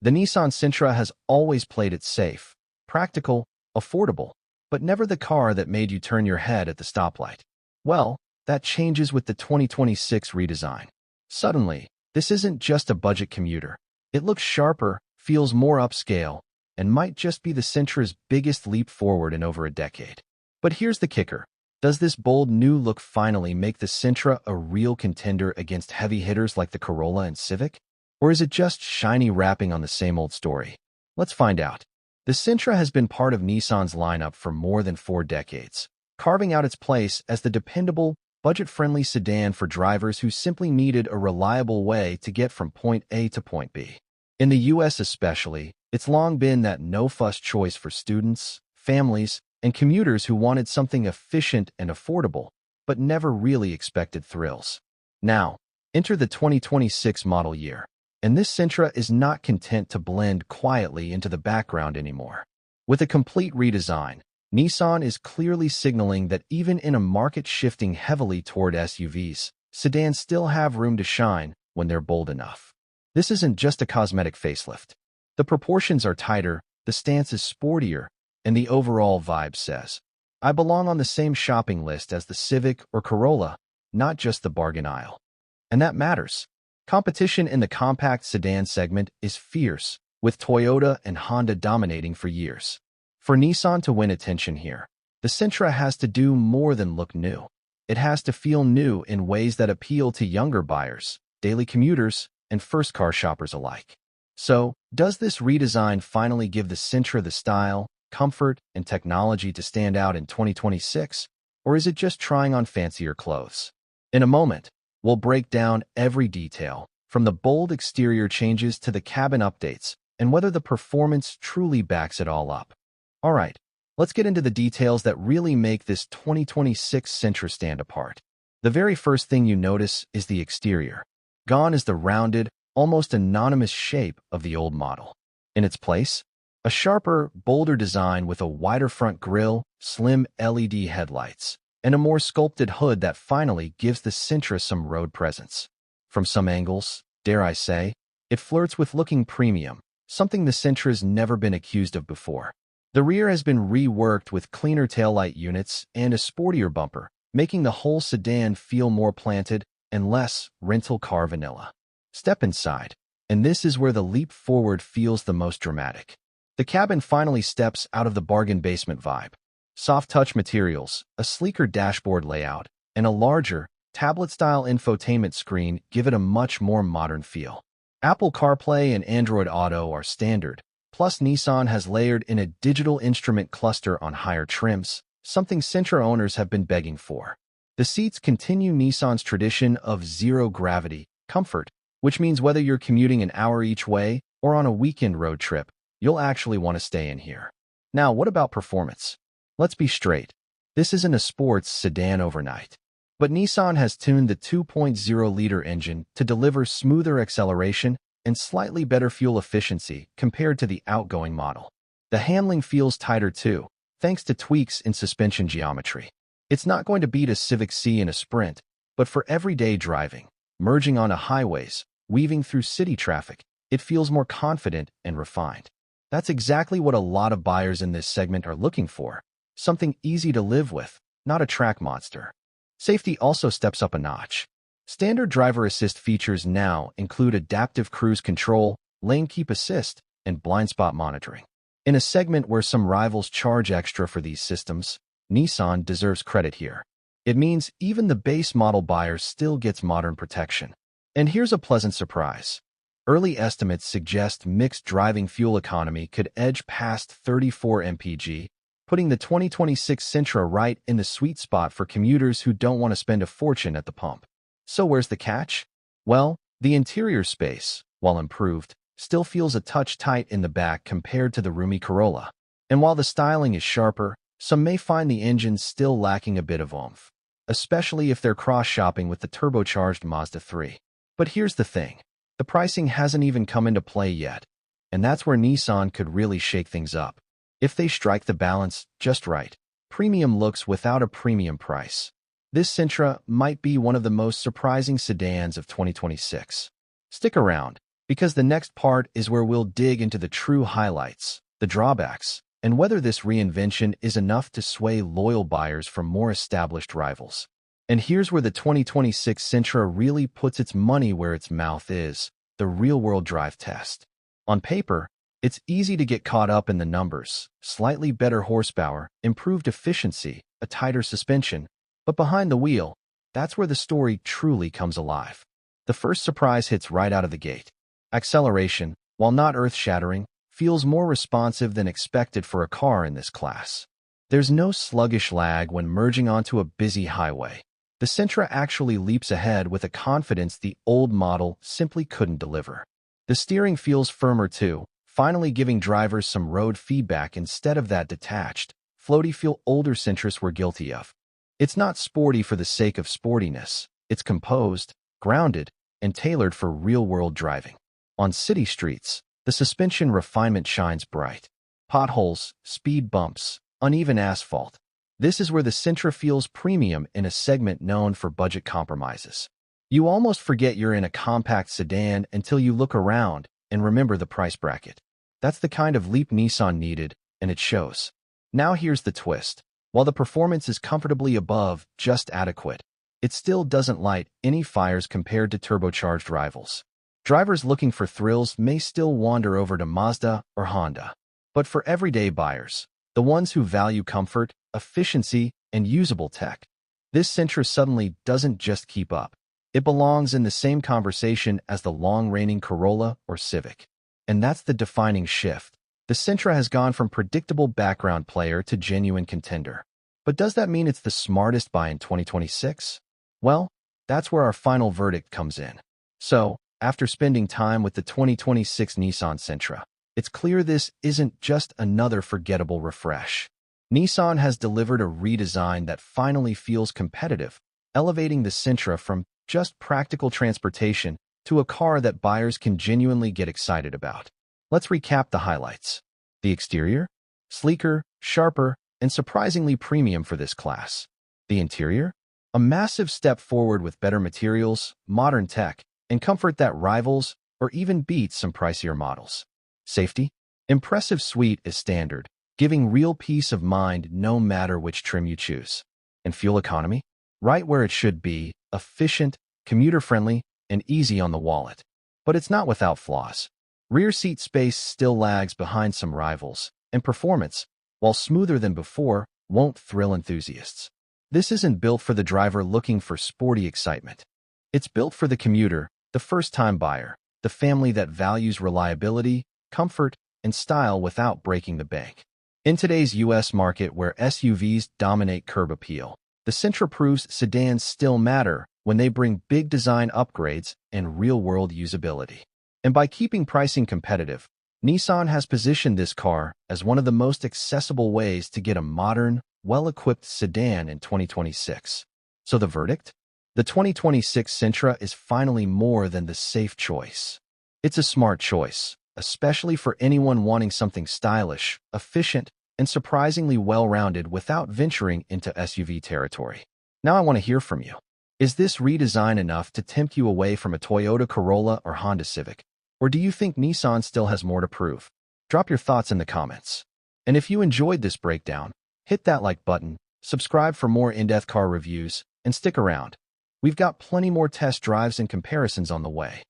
The Nissan Sentra has always played it safe, practical, affordable, but never the car that made you turn your head at the stoplight. Well, that changes with the 2026 redesign. Suddenly, this isn't just a budget commuter. It looks sharper, feels more upscale, and might just be the Sentra's biggest leap forward in over a decade. But here's the kicker. Does this bold new look finally make the Sentra a real contender against heavy hitters like the Corolla and Civic? Or is it just shiny wrapping on the same old story? Let's find out. The Sentra has been part of Nissan's lineup for more than 4 decades, carving out its place as the dependable, budget-friendly sedan for drivers who simply needed a reliable way to get from point A to point B. In the US especially, it's long been that no-fuss choice for students, families, and commuters who wanted something efficient and affordable, but never really expected thrills. Now, enter the 2026 model year, and this Sentra is not content to blend quietly into the background anymore. With a complete redesign, Nissan is clearly signaling that even in a market shifting heavily toward SUVs, sedans still have room to shine when they're bold enough. This isn't just a cosmetic facelift. The proportions are tighter, the stance is sportier, and the overall vibe says, I belong on the same shopping list as the Civic or Corolla, not just the bargain aisle. And that matters. Competition in the compact sedan segment is fierce, with Toyota and Honda dominating for years. For Nissan to win attention here, the Sentra has to do more than look new. It has to feel new in ways that appeal to younger buyers, daily commuters, and first-car shoppers alike. So, does this redesign finally give the Sentra the style, comfort, and technology to stand out in 2026, or is it just trying on fancier clothes? In a moment, we'll break down every detail, from the bold exterior changes to the cabin updates, and whether the performance truly backs it all up. Alright, let's get into the details that really make this 2026 Sentra stand apart. The very first thing you notice is the exterior. Gone is the rounded, almost anonymous shape of the old model. In its place, a sharper, bolder design with a wider front grille, slim LED headlights, and a more sculpted hood that finally gives the Sentra some road presence. From some angles, dare I say, it flirts with looking premium, something the Sentra's never been accused of before. The rear has been reworked with cleaner taillight units and a sportier bumper, making the whole sedan feel more planted and less rental car vanilla. Step inside, and this is where the leap forward feels the most dramatic. The cabin finally steps out of the bargain basement vibe. Soft touch materials, a sleeker dashboard layout, and a larger, tablet-style infotainment screen give it a much more modern feel. Apple CarPlay and Android Auto are standard, plus Nissan has layered in a digital instrument cluster on higher trims, something Sentra owners have been begging for. The seats continue Nissan's tradition of zero-gravity comfort, which means whether you're commuting an hour each way or on a weekend road trip, you'll actually want to stay in here. Now, what about performance? Let's be straight. This isn't a sports sedan overnight. But Nissan has tuned the 2.0-liter engine to deliver smoother acceleration and slightly better fuel efficiency compared to the outgoing model. The handling feels tighter too, thanks to tweaks in suspension geometry. It's not going to beat a Civic C in a sprint, but for everyday driving, merging onto highways, weaving through city traffic, it feels more confident and refined. That's exactly what a lot of buyers in this segment are looking for. Something easy to live with, not a track monster. Safety also steps up a notch. Standard driver assist features now include adaptive cruise control, lane keep assist, and blind spot monitoring. In a segment where some rivals charge extra for these systems, Nissan deserves credit here. It means even the base model buyer still gets modern protection. And here's a pleasant surprise. Early estimates suggest mixed driving fuel economy could edge past 34 mpg, putting the 2026 Sentra right in the sweet spot for commuters who don't want to spend a fortune at the pump. So where's the catch? Well, the interior space, while improved, still feels a touch tight in the back compared to the roomy Corolla. And while the styling is sharper, some may find the engine still lacking a bit of oomph, especially if they're cross-shopping with the turbocharged Mazda 3. But here's the thing. The pricing hasn't even come into play yet, and that's where Nissan could really shake things up. If they strike the balance just right, premium looks without a premium price. This Sentra might be one of the most surprising sedans of 2026. Stick around, Because the next part is where we'll dig into the true highlights, the drawbacks, and whether this reinvention is enough to sway loyal buyers from more established rivals. And here's where the 2026 Sentra really puts its money where its mouth is, the real-world drive test. On paper, it's easy to get caught up in the numbers, slightly better horsepower, improved efficiency, a tighter suspension, but behind the wheel, that's where the story truly comes alive. The first surprise hits right out of the gate. Acceleration, while not earth-shattering, feels more responsive than expected for a car in this class. There's no sluggish lag when merging onto a busy highway. The Sentra actually leaps ahead with a confidence the old model simply couldn't deliver. The steering feels firmer too, finally giving drivers some road feedback instead of that detached, floaty feel older Sentras were guilty of. It's not sporty for the sake of sportiness. It's composed, grounded, and tailored for real-world driving. On city streets, the suspension refinement shines bright. Potholes, speed bumps, uneven asphalt. This is where the Sentra feels premium in a segment known for budget compromises. You almost forget you're in a compact sedan until you look around and remember the price bracket. That's the kind of leap Nissan needed, and it shows. Now here's the twist. While the performance is comfortably above just adequate, it still doesn't light any fires compared to turbocharged rivals. Drivers looking for thrills may still wander over to Mazda or Honda. But for everyday buyers, the ones who value comfort, efficiency, and usable tech, this Sentra suddenly doesn't just keep up. It belongs in the same conversation as the long-reigning Corolla or Civic. And that's the defining shift. The Sentra has gone from predictable background player to genuine contender. But does that mean it's the smartest buy in 2026? Well, that's where our final verdict comes in. So, after spending time with the 2026 Nissan Sentra, it's clear this isn't just another forgettable refresh. Nissan has delivered a redesign that finally feels competitive, elevating the Sentra from just practical transportation to a car that buyers can genuinely get excited about. Let's recap the highlights. The exterior? Sleeker, sharper, and surprisingly premium for this class. The interior? A massive step forward with better materials, modern tech, and comfort that rivals or even beats some pricier models. Safety? Impressive suite is standard, giving real peace of mind no matter which trim you choose. And fuel economy? Right where it should be, efficient, commuter-friendly, and easy on the wallet. But it's not without flaws. Rear seat space still lags behind some rivals, and performance, while smoother than before, won't thrill enthusiasts. This isn't built for the driver looking for sporty excitement. It's built for the commuter, the first-time buyer, the family that values reliability, comfort, and style without breaking the bank. In today's U.S. market where SUVs dominate curb appeal, the Sentra proves sedans still matter when they bring big design upgrades and real-world usability. And by keeping pricing competitive, Nissan has positioned this car as one of the most accessible ways to get a modern, well-equipped sedan in 2026. So the verdict? The 2026 Sentra is finally more than the safe choice. It's a smart choice, especially for anyone wanting something stylish, efficient, and surprisingly well-rounded without venturing into SUV territory. Now I want to hear from you. Is this redesign enough to tempt you away from a Toyota Corolla or Honda Civic? Or do you think Nissan still has more to prove? Drop your thoughts in the comments. And if you enjoyed this breakdown, hit that like button, subscribe for more in-depth car reviews, and stick around. We've got plenty more test drives and comparisons on the way.